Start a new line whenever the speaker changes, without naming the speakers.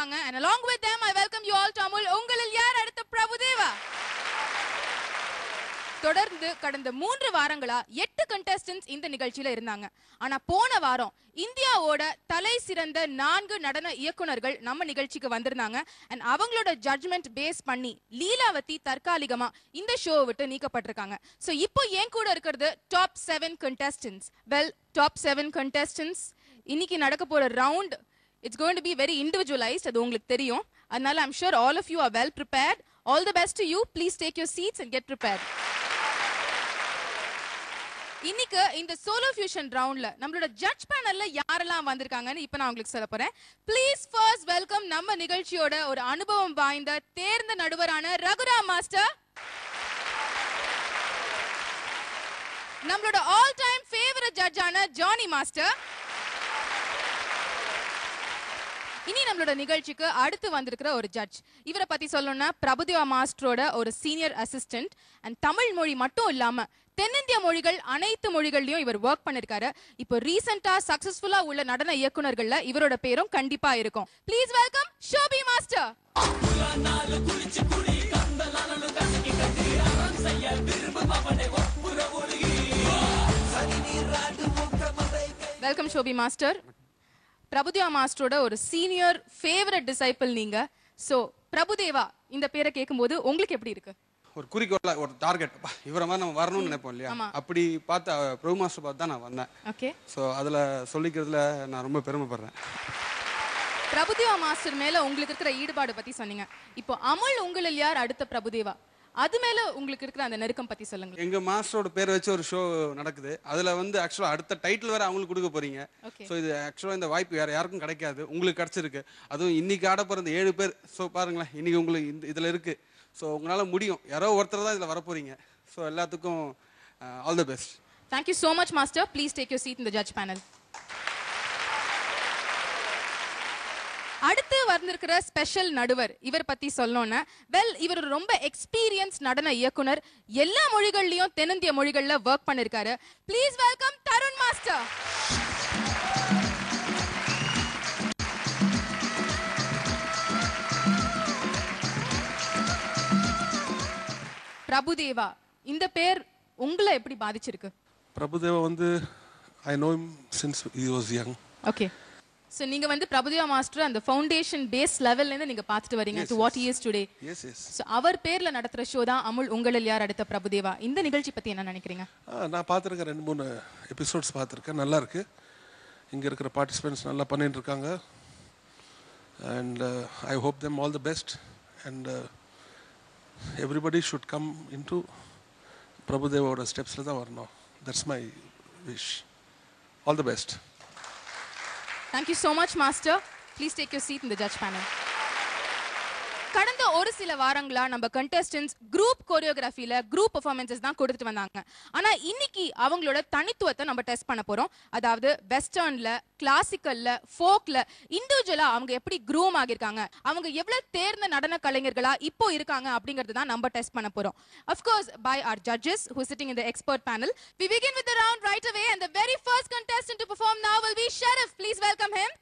வந்திருக்காங்க. And along with them I welcome you all to Amul உங்களில் யார் அடுத்த பிரபுதேவா. தொடர்ந்து கடந்த 3 வாரங்களா 8 contestants இந்த நிகழ்ச்சியில இருந்தாங்க. ஆனா போன வாரம் இந்தியாவோட தலை சிறந்த 4 நடன இயக்குனர்கள் நம்ம நிகழ்ச்சிக்கு வந்திருந்தாங்க. and அவங்களோட ஜட்ஜ்மெண்ட் பேஸ் பண்ணி லீலாவதி தற்காலிகமா இந்த ஷோ விட்டு நீக்கப்பட்டிருக்காங்க. சோ இப்போ ஏன் கூட இருக்கிறது top 7 contestants. Well top 7 contestants இன்னைக்கு நடக்க போற round it's going to be very individualized. அது உங்களுக்கு தெரியும். அதனால I'm sure all of you are well prepared. All the best to you. Please take your seats and get prepared. இன்னைக்கு இந்த solo fusion ரவுண்ட்ல நம்மளோட ஜட்ஜ் பேனல்ல யாரெல்லாம் வந்திருக்காங்கன்னு இப்ப நான் உங்களுக்கு சொல்ல போறேன். ப்ளீஸ் ஃபர்ஸ்ட் வெல்கம் நம்ம நிகழ்ச்சியோட ஒரு அனுபவம் வாய்ந்த தேர்ந்த நடுவரான ரகுராம் மாஸ்டர், நம்மளோட ஆல் டைம் ஃபேவரட் ஜட்ஜான ஜானி மாஸ்டர், இனி நம்மளோட நிகழ்ச்சிக்கு அடுத்து வந்திருக்கிற ஒரு ஜட்ஜ். இவரை பத்தி சொல்லணும்னா பிரபுதேவா மாஸ்டரோட ஒரு சீனியர் அசிஸ்டன்ட் அண்ட் தமிழ் மொழி மட்டும் இல்லாம தென்னிந்திய மொழிகள் அனைத்து மொழிகள்லயும் இவர் ஒர்க் பண்ணிருக்காரு. இப்போ ரீசெண்டா சக்சஸ்ஃபுல்லா உள்ள நடன இயக்குனர்கள்ல இவரோட பேரும் கண்டிப்பா இருக்கும். Please welcome Shobi master. Welcome Shobi master. Prabhudeva மாஸ்டரோட ஒரு சீனியர் ஃபேவரட் டிசைபிள் நீங்க. சோ பிரபுதேவா இந்த பேரை கேட்கும்போது உங்களுக்கு எப்படி இருக்கு?
ஒரு குறிக்கோள், ஒரு டார்கெட், இவரை மாதிரி நம்ம வரணும்னு நினைப்போம் இல்லையா? அப்படி பார்த்து பிரபு மாஸ்டர் பார்த்து தான் நான் வந்தேன்.
ஓகே.
ஸோ அதில் சொல்லிக்கிறதுல நான் ரொம்ப பெருமைப்படுறேன்.
பிரபுதேவா மாஸ்டர் மேல உங்களுக்கு இருக்கிற ஈடுபாடு பத்தி சொன்னீங்க. இப்போ அமுல் உங்களில் யார் அடுத்த பிரபுதேவா, அது மேல உங்களுக்கு இருக்கிற அந்த நெருக்கம் பத்தி சொல்லுங்க.
எங்க மாஸ்டரோட பேரை வச்சு ஒரு ஷோ நடக்குது. அதுல வந்து ஆக்சுவலா அடுத்த டைட்டில் வேற அவங்களுக்கு கொடுக்க போறீங்க. ஸோ இது ஆக்சுவலா இந்த வாய்ப்பு வேற யாருக்கும் கிடைக்காது, உங்களுக்கு கிடைச்சிருக்கு. அதுவும் இன்னைக்கு ஆட போற இந்த 7 பேர். ஸோ பாருங்களேன், இன்னைக்கு உங்களுக்கு இதுல இருக்கு. ஸோ உங்களால முடியும். யாரோ ஒருத்தர் தான் இதுல வர போறீங்க. ஸோ எல்லாத்துக்கும் all the best.
Thank you so much master. Please take your seat in the judge panel. அடுத்து வந்திருக்கிற ஸ்பெஷல் நடுவர் இவர் பத்தி சொல்லணும்னா வெல் இவர் ரொம்ப எக்ஸ்பீரியன்ஸ் நடன இயக்குனர். எல்லா மொழிகள்லயும் தென்னிந்திய மொழிகள்ல ஒர்க் பண்ணிருக்காரு. Please welcome Tarun master. Prabhudeva இந்த பேர் உங்களை எப்படி பாதிச்சிருக்கு?
பிரபுதேவா வந்து I know him since he was young.
Okay. So நீங்க வந்து பிரபுதேவா மாஸ்டர் அந்த ஃபவுண்டேஷன் பேஸ் லெவல்ல இருந்து நீங்க பார்த்துட்டு வரீங்க to what he is today.
Yes, yes.
So அவர் பேர்ல நடத்துற ஷோ தான் அமுல் உங்களில் யார் அடுத்த பிரபுதேவா. இந்த நிகழ்ச்சி பத்தி என்ன நினைக்கிறீங்க?
நான் பார்த்துருக்கேன், 2-3 எபிசோட்ஸ் பார்த்துருக்கேன். நல்லா இருக்கு. இங்க இருக்கிற பார்ட்டிசிபென்ட்ஸ் நல்லா பண்ணிட்டு இருக்காங்க. And I hope them all the best. And everybody should come into பிரபுதேவாவோட ஸ்டெப்ஸ்ல தான் வரணும். That's my wish. All the best.
Thank you so much master. Please take your seat in the judge panel. கடந்த ஒரு சில வாரங்களா நம்ம contestants group கோரியோகிராஃபில group performances தான் கொடுத்துட்டு வந்தாங்க. ஆனா இன்னைக்கு அவங்களோட தனித்துவத்தை நம்ம டெஸ்ட் பண்ண போறோம். அதாவது வெஸ்டர்ன்ல, கிளாசிக்கல்ல, ஃபோக்ல இண்டிவிஜுவலா அவங்க எப்படி க்ரூம் ஆகிருக்காங்க, அவங்க எவ்வளவு தேர்ந்த நடன கலைஞர்களா இப்போ இருக்காங்க அப்படிங்கிறது தான் நம்ம டெஸ்ட் பண்ண போறோம். Of course by our judges who are sitting in the expert panel. We begin with the round right away and the very first contestant to perform now will be Sharif. Please welcome him.